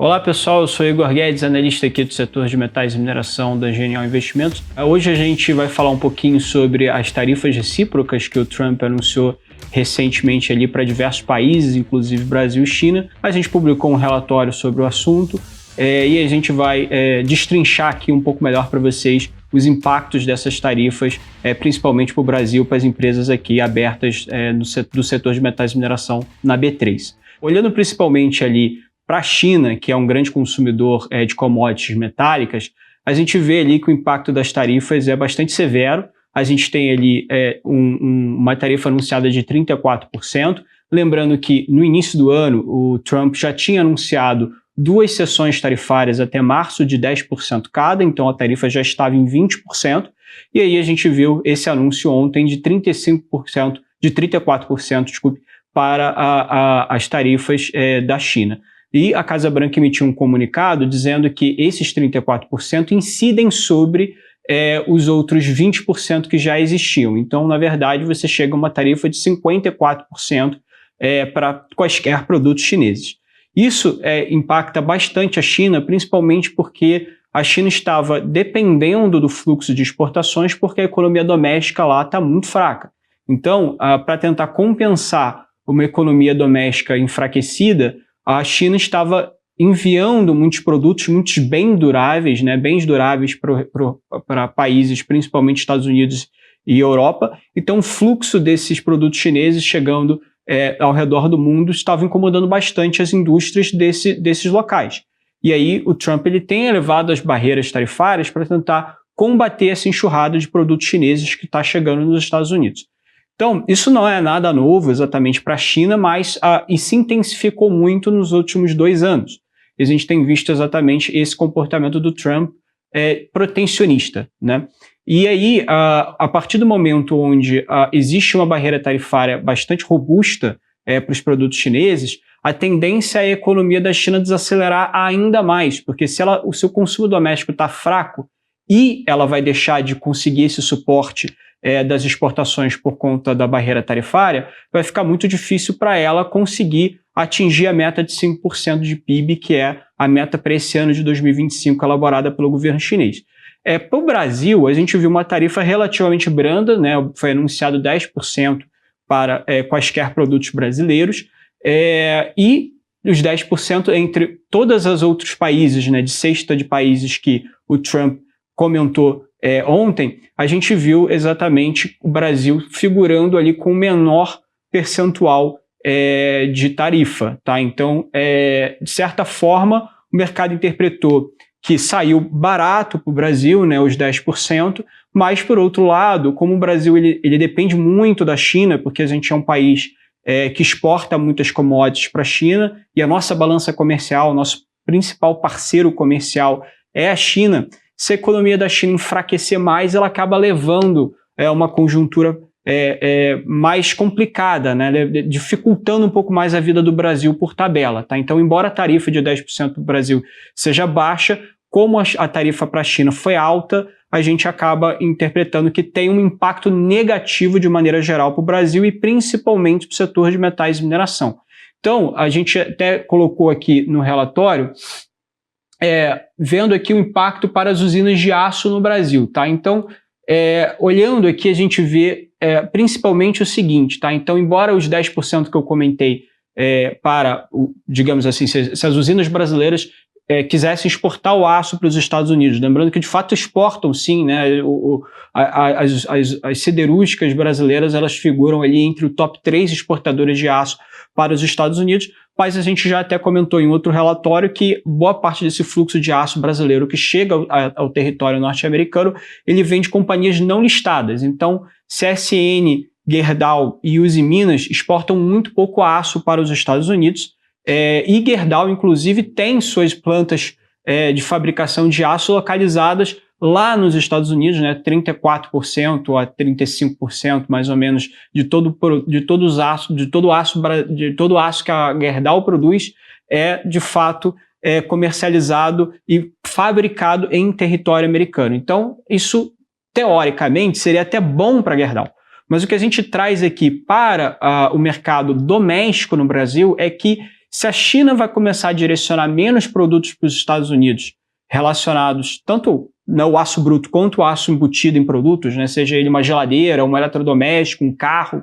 Olá pessoal, eu sou Igor Guedes, analista aqui do setor de metais e mineração da Genial Investimentos. Hoje a gente vai falar um pouquinho sobre as tarifas recíprocas que o Trump anunciou recentemente ali para diversos países, inclusive Brasil e China. A gente publicou um relatório sobre o assunto e a gente vai destrinchar aqui um pouco melhor para vocês os impactos dessas tarifas, principalmente para o Brasil, para as empresas aqui abertas do setor de metais e mineração na B3. Olhando principalmente ali para a China, que é um grande consumidor de commodities metálicas, a gente vê ali que o impacto das tarifas é bastante severo. A gente tem ali uma tarifa anunciada de 34%. Lembrando que no início do ano o Trump já tinha anunciado duas seções tarifárias até março de 10% cada, então a tarifa já estava em 20%. E aí a gente viu esse anúncio ontem de 34%, desculpe, para as tarifas da China. E a Casa Branca emitiu um comunicado dizendo que esses 34% incidem sobre os outros 20% que já existiam. Então, na verdade, você chega a uma tarifa de 54% para quaisquer produtos chineses. Isso impacta bastante a China, principalmente porque a China estava dependendo do fluxo de exportações porque a economia doméstica lá está muito fraca. Então, para tentar compensar uma economia doméstica enfraquecida, a China estava enviando muitos produtos, muitos bens duráveis para países, principalmente Estados Unidos e Europa. Então, o fluxo desses produtos chineses chegando ao redor do mundo estava incomodando bastante as indústrias desses locais. E aí, o Trump tem elevado as barreiras tarifárias para tentar combater essa enxurrada de produtos chineses que está chegando nos Estados Unidos. Então, isso não é nada novo exatamente para a China, mas se intensificou muito nos últimos 2 anos. A gente tem visto exatamente esse comportamento do Trump protecionista, né? E aí, a partir do momento onde existe uma barreira tarifária bastante robusta para os produtos chineses, a tendência é a economia da China desacelerar ainda mais, porque se o seu consumo doméstico está fraco e ela vai deixar de conseguir esse suporte das exportações por conta da barreira tarifária, vai ficar muito difícil para ela conseguir atingir a meta de 5% de PIB, que é a meta para esse ano de 2025 elaborada pelo governo chinês. Para o Brasil, a gente viu uma tarifa relativamente branda, né? Foi anunciado 10% para quaisquer produtos brasileiros, e os 10% entre todos os outros países, né, de cesta de países que o Trump comentou ontem, a gente viu exatamente o Brasil figurando ali com o menor percentual de tarifa, tá? Então, de certa forma, o mercado interpretou que saiu barato para o Brasil, né, os 10%, mas, por outro lado, como o Brasil ele depende muito da China, porque a gente é um país que exporta muitas commodities para a China, e a nossa balança comercial, nosso principal parceiro comercial é a China. Se a economia da China enfraquecer mais, ela acaba levando uma conjuntura mais complicada, né, dificultando um pouco mais a vida do Brasil por tabela. Tá? Então, embora a tarifa de 10% para o Brasil seja baixa, como a tarifa para a China foi alta, a gente acaba interpretando que tem um impacto negativo de maneira geral para o Brasil e principalmente para o setor de metais e mineração. Então, a gente até colocou aqui no relatório vendo aqui o impacto para as usinas de aço no Brasil, tá? Então, olhando aqui, a gente vê principalmente o seguinte, tá? Então, embora os 10% que eu comentei digamos assim, se as usinas brasileiras quisessem exportar o aço para os Estados Unidos, lembrando que de fato exportam sim, né? As siderúrgicas brasileiras, elas figuram ali entre o top 3 exportadores de aço para os Estados Unidos, mas a gente já até comentou em outro relatório que boa parte desse fluxo de aço brasileiro que chega ao território norte-americano, ele vem de companhias não listadas. Então, CSN, Gerdau e Uzi Minas exportam muito pouco aço para os Estados Unidos, e Gerdau, inclusive, tem suas plantas de fabricação de aço localizadas lá nos Estados Unidos, né, 34% a 35% mais ou menos de todo o aço que a Gerdau produz de fato comercializado e fabricado em território americano. Então, isso teoricamente seria até bom para a Gerdau. Mas o que a gente traz aqui para o mercado doméstico no Brasil é que Se a China vai começar a direcionar menos produtos para os Estados Unidos relacionados tanto o aço bruto quanto o aço embutido em produtos, né, seja ele uma geladeira, um eletrodoméstico, um carro,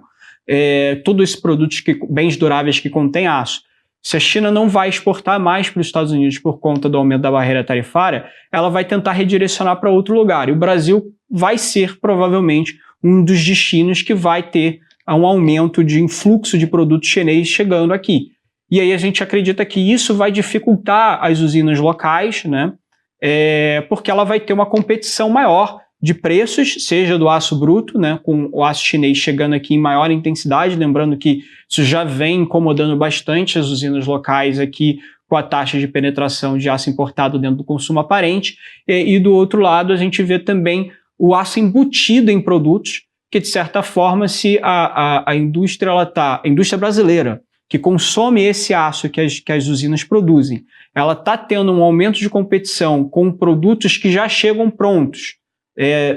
todos esses produtos, bens duráveis que contêm aço. Se a China não vai exportar mais para os Estados Unidos por conta do aumento da barreira tarifária, ela vai tentar redirecionar para outro lugar. E o Brasil vai ser, provavelmente, um dos destinos que vai ter um aumento de influxo de produtos chineses chegando aqui. E aí a gente acredita que isso vai dificultar as usinas locais, né? Porque ela vai ter uma competição maior de preços, seja do aço bruto, né, com o aço chinês chegando aqui em maior intensidade, lembrando que isso já vem incomodando bastante as usinas locais aqui com a taxa de penetração de aço importado dentro do consumo aparente, e do outro lado a gente vê também o aço embutido em produtos, que de certa forma, se a indústria a indústria brasileira, que consome esse aço que as usinas produzem, ela está tendo um aumento de competição com produtos que já chegam prontos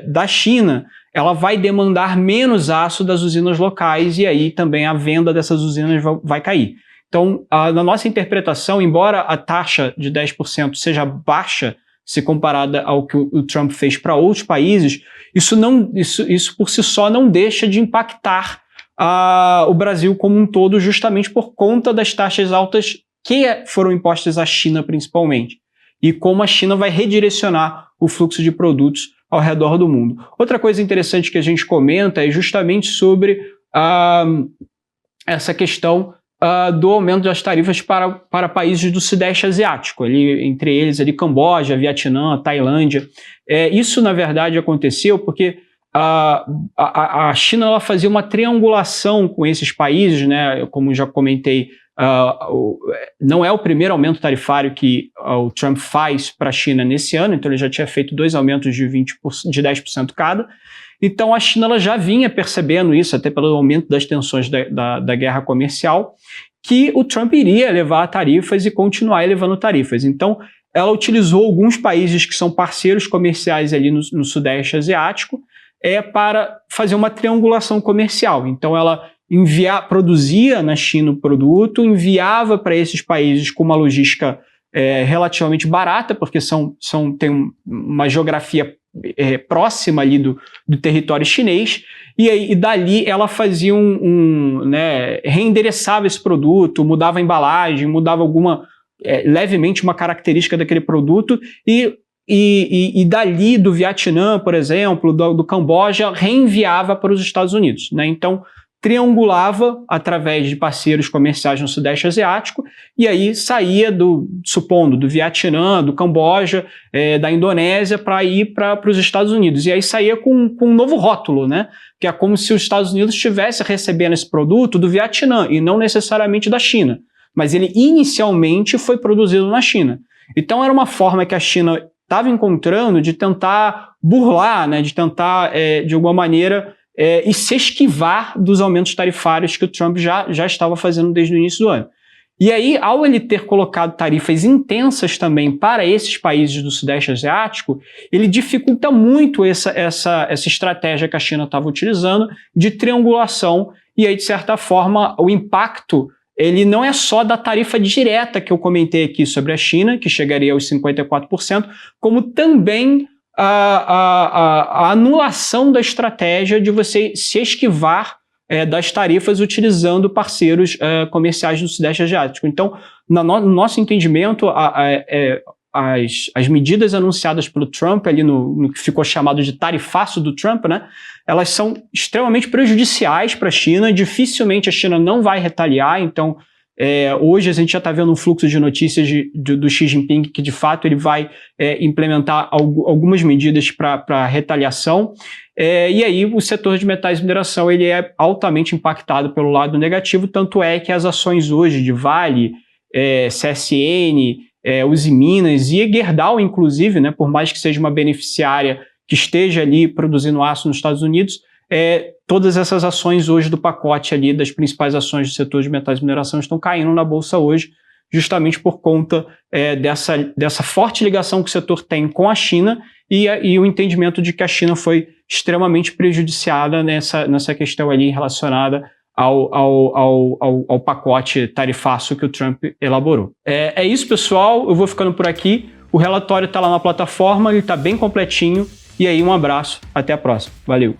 da China, ela vai demandar menos aço das usinas locais e aí também a venda dessas usinas vai cair. Então, na nossa interpretação, embora a taxa de 10% seja baixa se comparada ao que o Trump fez para outros países, isso por si só não deixa de impactar o Brasil como um todo, justamente por conta das taxas altas que foram impostas à China principalmente, e como a China vai redirecionar o fluxo de produtos ao redor do mundo. Outra coisa interessante que a gente comenta é justamente sobre essa questão do aumento das tarifas para países do Sudeste Asiático, entre eles Camboja, Vietnã, Tailândia. Isso, na verdade, aconteceu porque a China ela fazia uma triangulação com esses países, né? Como já comentei, não é o primeiro aumento tarifário que o Trump faz para a China nesse ano, então ele já tinha feito 2 aumentos de 10% cada. Então a China ela já vinha percebendo isso, até pelo aumento das tensões da guerra comercial, que o Trump iria elevar tarifas e continuar elevando tarifas. Então ela utilizou alguns países que são parceiros comerciais ali no Sudeste Asiático para fazer uma triangulação comercial. Então ela produzia na China o produto, enviava para esses países com uma logística relativamente barata, porque tem uma geografia próxima ali do território chinês, e dali ela fazia reendereçava esse produto, mudava a embalagem, mudava levemente uma característica daquele produto, e dali do Vietnã, por exemplo, do Camboja, reenviava para os Estados Unidos, né? Então triangulava através de parceiros comerciais no Sudeste Asiático, e aí saía do Vietnã, do Camboja, da Indonésia, para ir para os Estados Unidos. E aí saía com um novo rótulo, né? Que é como se os Estados Unidos estivesse recebendo esse produto do Vietnã, e não necessariamente da China. Mas ele inicialmente foi produzido na China. Então era uma forma que a China estava encontrando de tentar burlar, né? De tentar, de alguma maneira, e se esquivar dos aumentos tarifários que o Trump já estava fazendo desde o início do ano. E aí, ao ele ter colocado tarifas intensas também para esses países do Sudeste Asiático, ele dificulta muito essa estratégia que a China estava utilizando de triangulação, e aí, de certa forma, o impacto ele não é só da tarifa direta que eu comentei aqui sobre a China, que chegaria aos 54%, como também a anulação da estratégia de você se esquivar das tarifas utilizando parceiros comerciais do Sudeste Asiático. Então, no nosso entendimento, as medidas anunciadas pelo Trump, ali no que ficou chamado de tarifaço do Trump, né, elas são extremamente prejudiciais para a China, dificilmente a China não vai retaliar. Então, hoje a gente já está vendo um fluxo de notícias do Xi Jinping que de fato ele vai implementar algumas medidas para retaliação, e aí o setor de metais e mineração ele é altamente impactado pelo lado negativo, tanto é que as ações hoje de Vale, CSN, Usiminas e Gerdau, inclusive, né, por mais que seja uma beneficiária que esteja ali produzindo aço nos Estados Unidos, todas essas ações hoje do pacote ali das principais ações do setor de metais e mineração estão caindo na bolsa hoje, justamente por conta dessa forte ligação que o setor tem com a China e o entendimento de que a China foi extremamente prejudiciada nessa questão ali relacionada ao pacote tarifaço que o Trump elaborou. É isso, pessoal. Eu vou ficando por aqui. O relatório está lá na plataforma, ele está bem completinho. E aí, um abraço. Até a próxima. Valeu!